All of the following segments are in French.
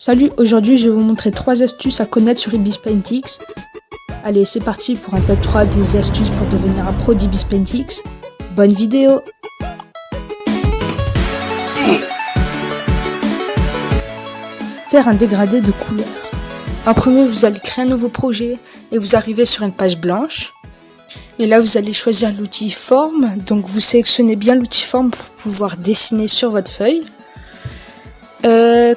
Salut, aujourd'hui je vais vous montrer 3 astuces à connaître sur Ibis Paintix. Allez, c'est parti pour un top 3 des astuces pour devenir un pro d'Ibis Paintix. Bonne vidéo! Faire un dégradé de couleur. En premier, vous allez créer un nouveau projet et vous arrivez sur une page blanche. Et là, vous allez choisir l'outil forme. Donc, vous sélectionnez bien l'outil forme pour pouvoir dessiner sur votre feuille.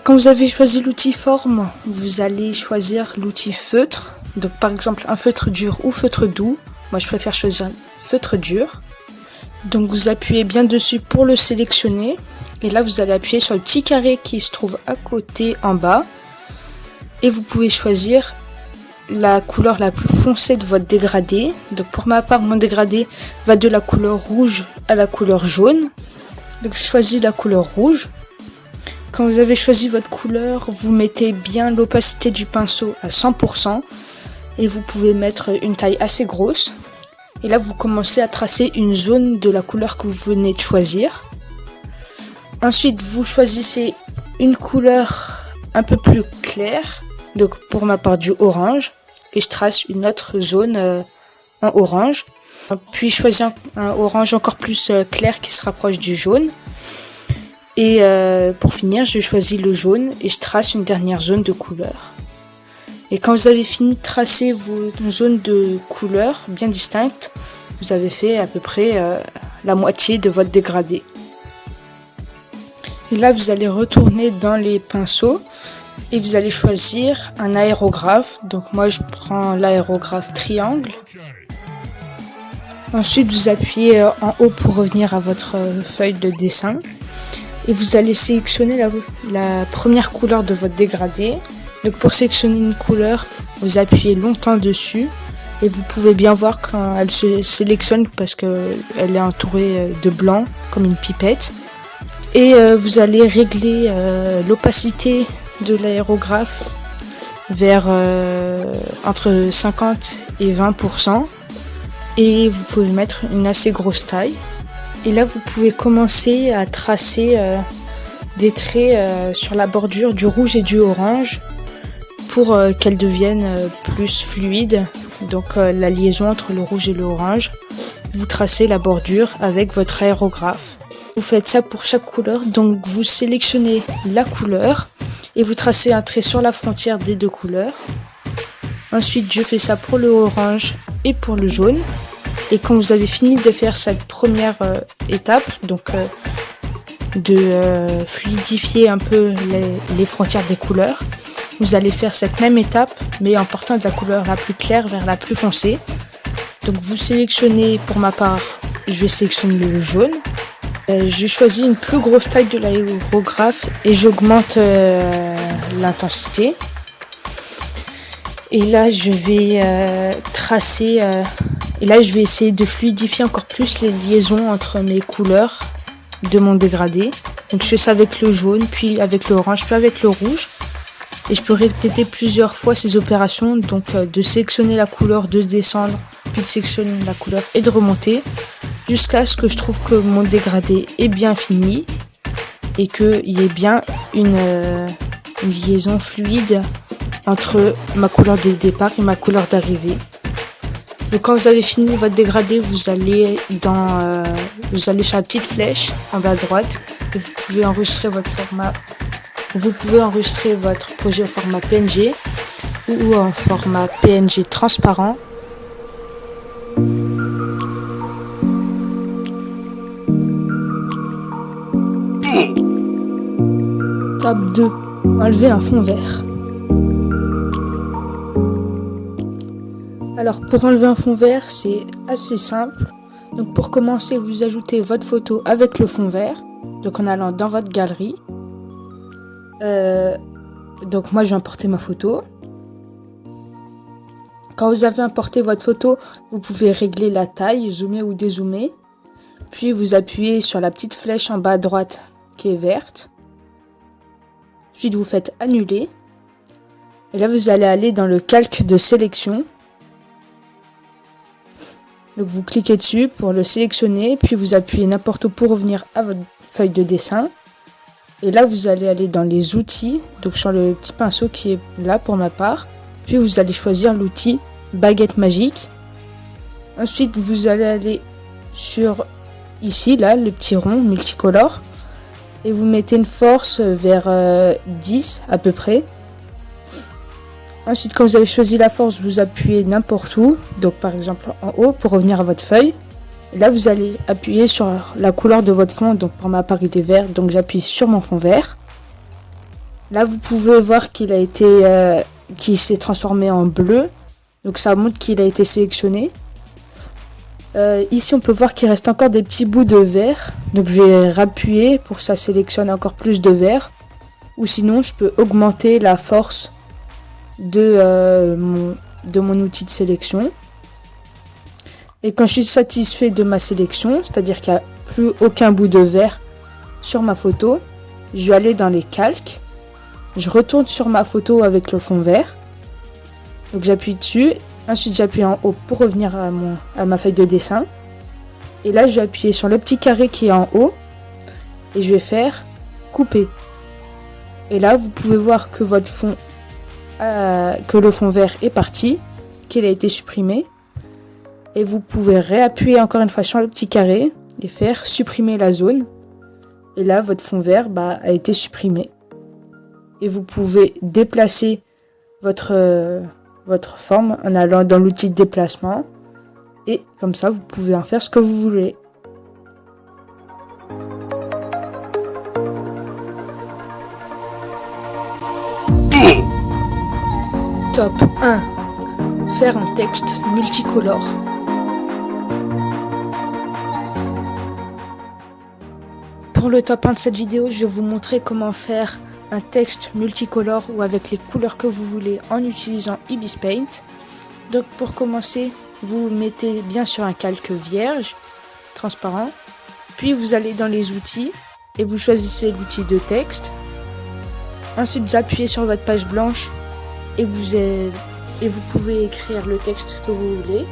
Quand vous avez choisi l'outil forme, vous allez choisir l'outil feutre. Donc, par exemple, un feutre dur ou feutre doux. Moi, je préfère choisir feutre dur. Donc, vous appuyez bien dessus pour le sélectionner. Et là, vous allez appuyer sur le petit carré qui se trouve à côté en bas. Et vous pouvez choisir la couleur la plus foncée de votre dégradé. Donc pour ma part, mon dégradé va de la couleur rouge à la couleur jaune. Donc je choisis la couleur rouge. Quand vous avez choisi votre couleur, vous mettez bien l'opacité du pinceau à 100%. Et vous pouvez mettre une taille assez grosse. Et là, vous commencez à tracer une zone de la couleur que vous venez de choisir. Ensuite, vous choisissez une couleur un peu plus claire. Donc pour ma part du orange. Et je trace une autre zone en orange. Puis je choisis un orange encore plus clair qui se rapproche du jaune. Et pour finir, je choisis le jaune et je trace une dernière zone de couleur. Et quand vous avez fini de tracer vos zones de couleur bien distinctes, vous avez fait à peu près la moitié de votre dégradé. Et là, vous allez retourner dans les pinceaux. Et vous allez choisir un aérographe. Donc moi je prends l'aérographe triangle. Ensuite vous appuyez en haut pour revenir à votre feuille de dessin. Et vous allez sélectionner la première couleur de votre dégradé. Donc pour sélectionner une couleur, vous appuyez longtemps dessus. Et vous pouvez bien voir quand elle se sélectionne parce qu'elle est entourée de blanc comme une pipette. Et vous allez régler l'opacité de l'aérographe vers entre 50 et 20%. Et vous pouvez mettre une assez grosse taille. Et là, vous pouvez commencer à tracer des traits sur la bordure du rouge et du orange pour qu'elles deviennent plus fluides. Donc la liaison entre le rouge et le orange. Vous tracez la bordure avec votre aérographe. Vous faites ça pour chaque couleur. Donc vous sélectionnez la couleur et vous tracez un trait sur la frontière des deux couleurs. Ensuite, je fais ça pour le orange et pour le jaune. Et quand vous avez fini de faire cette première étape, donc de fluidifier un peu les frontières des couleurs, vous allez faire cette même étape, mais en partant de la couleur la plus claire vers la plus foncée. Donc vous sélectionnez, pour ma part, je vais sélectionner le jaune. Je choisis une plus grosse taille de l'aérographe et j'augmente l'intensité. Et là, je vais tracer. Et là, je vais essayer de fluidifier encore plus les liaisons entre mes couleurs de mon dégradé. Donc, je fais ça avec le jaune, puis avec l'orange, puis avec le rouge. Et je peux répéter plusieurs fois ces opérations. Donc, de sélectionner la couleur, de descendre, puis de sélectionner la couleur et de remonter. Jusqu'à ce que je trouve que mon dégradé est bien fini et qu'il y ait bien une liaison fluide entre ma couleur de départ et ma couleur d'arrivée. Donc quand vous avez fini votre dégradé, vous allez sur la petite flèche en bas à droite et vous pouvez enregistrer votre format. Vous pouvez enregistrer votre projet en format PNG ou en format PNG transparent. Étape 2. Enlever un fond vert. Alors pour enlever un fond vert, c'est assez simple. Donc pour commencer, vous ajoutez votre photo avec le fond vert. Donc en allant dans votre galerie. Donc moi je vais importer ma photo. Quand vous avez importé votre photo, vous pouvez régler la taille, zoomer ou dézoomer. Puis vous appuyez sur la petite flèche en bas à droite qui est verte. Ensuite, vous faites annuler. Et là, vous allez aller dans le calque de sélection. Donc, vous cliquez dessus pour le sélectionner. Puis, vous appuyez n'importe où pour revenir à votre feuille de dessin. Et là, vous allez aller dans les outils, donc sur le petit pinceau qui est là pour ma part. Puis vous allez choisir l'outil baguette magique. Ensuite, vous allez aller sur ici, là, le petit rond multicolore. Et vous mettez une force vers 10 à peu près. Ensuite, quand vous avez choisi la force, vous appuyez n'importe où. Donc par exemple en haut pour revenir à votre feuille. Et là, vous allez appuyer sur la couleur de votre fond. Donc pour ma part, il est vert. Donc j'appuie sur mon fond vert. Là, vous pouvez voir qu'il a été, qu'il s'est transformé en bleu. Donc ça montre qu'il a été sélectionné. Ici, on peut voir qu'il reste encore des petits bouts de vert. Donc je vais rappuyer pour que ça sélectionne encore plus de vert. Ou sinon, je peux augmenter la force de mon outil de sélection. Et quand je suis satisfait de ma sélection, c'est-à-dire qu'il n'y a plus aucun bout de vert sur ma photo, je vais aller dans les calques. Je retourne sur ma photo avec le fond vert. Donc j'appuie dessus. Ensuite j'appuie en haut pour revenir à ma feuille de dessin. Et là je vais appuyer sur le petit carré qui est en haut. Et je vais faire couper. Et là vous pouvez voir que votre fond que le fond vert est parti, qu'il a été supprimé. Et vous pouvez réappuyer encore une fois sur le petit carré et faire supprimer la zone. Et là, votre fond vert a été supprimé. Et vous pouvez déplacer votre forme en allant dans l'outil de déplacement. Et comme ça, vous pouvez en faire ce que vous voulez. Top 1. Faire un texte multicolore. Pour le top 1 de cette vidéo, je vais vous montrer comment faire un texte multicolore ou avec les couleurs que vous voulez en utilisant Ibis Paint. Donc pour commencer, vous mettez bien sur un calque vierge, transparent. Puis vous allez dans les outils et vous choisissez l'outil de texte. Ensuite, vous appuyez sur votre page blanche et vous pouvez écrire le texte que vous voulez.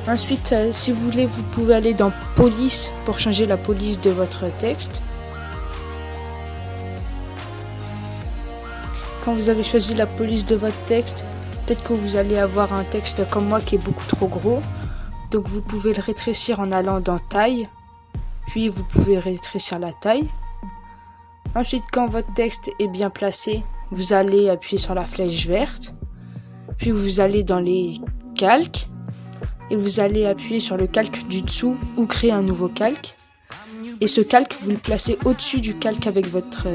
Ensuite, si vous voulez, vous pouvez aller dans police pour changer la police de votre texte. Quand vous avez choisi la police de votre texte, peut-être que vous allez avoir un texte comme moi qui est beaucoup trop gros. Donc vous pouvez le rétrécir en allant dans taille. Puis vous pouvez rétrécir la taille. Ensuite, quand votre texte est bien placé, vous allez appuyer sur la flèche verte. Puis vous allez dans les calques. Et vous allez appuyer sur le calque du dessous ou créer un nouveau calque. Et ce calque, vous le placez au-dessus du calque avec votre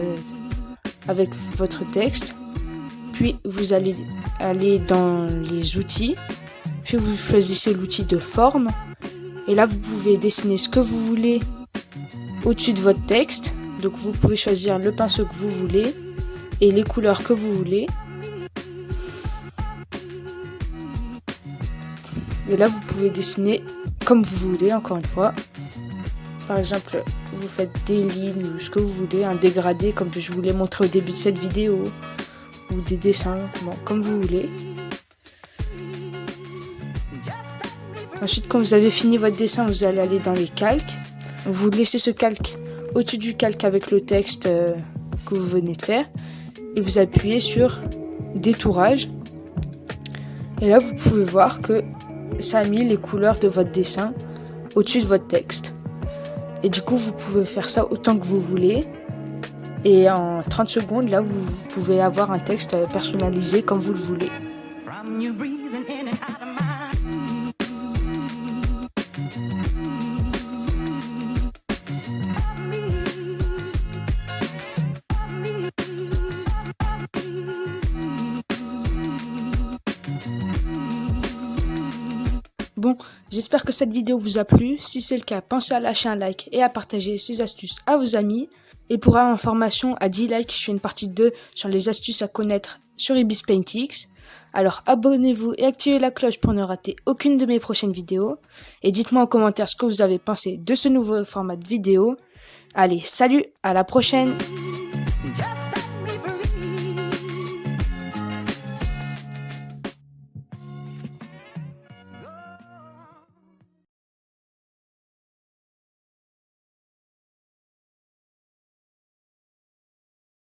texte. Puis vous allez aller dans les outils. Puis vous choisissez l'outil de forme. Et là, vous pouvez dessiner ce que vous voulez au-dessus de votre texte. Donc vous pouvez choisir le pinceau que vous voulez et les couleurs que vous voulez. Et là, vous pouvez dessiner comme vous voulez, encore une fois. Par exemple, vous faites des lignes ou ce que vous voulez, un dégradé comme je vous l'ai montré au début de cette vidéo, ou des dessins, bon, comme vous voulez. Ensuite, quand vous avez fini votre dessin, vous allez aller dans les calques. Vous laissez ce calque au-dessus du calque avec le texte que vous venez de faire. Et vous appuyez sur détourage. Et là, vous pouvez voir que ça a mis les couleurs de votre dessin au-dessus de votre texte. Et du coup, vous pouvez faire ça autant que vous voulez. Et en 30 secondes, là, vous pouvez avoir un texte personnalisé comme vous le voulez. Bon, j'espère que cette vidéo vous a plu. Si c'est le cas, pensez à lâcher un like et à partager ces astuces à vos amis. Et pour information, à 10 likes, je fais une partie 2 sur les astuces à connaître sur Ibis Paint X. Alors abonnez-vous et activez la cloche pour ne rater aucune de mes prochaines vidéos. Et dites-moi en commentaire ce que vous avez pensé de ce nouveau format de vidéo. Allez, salut, à la prochaine!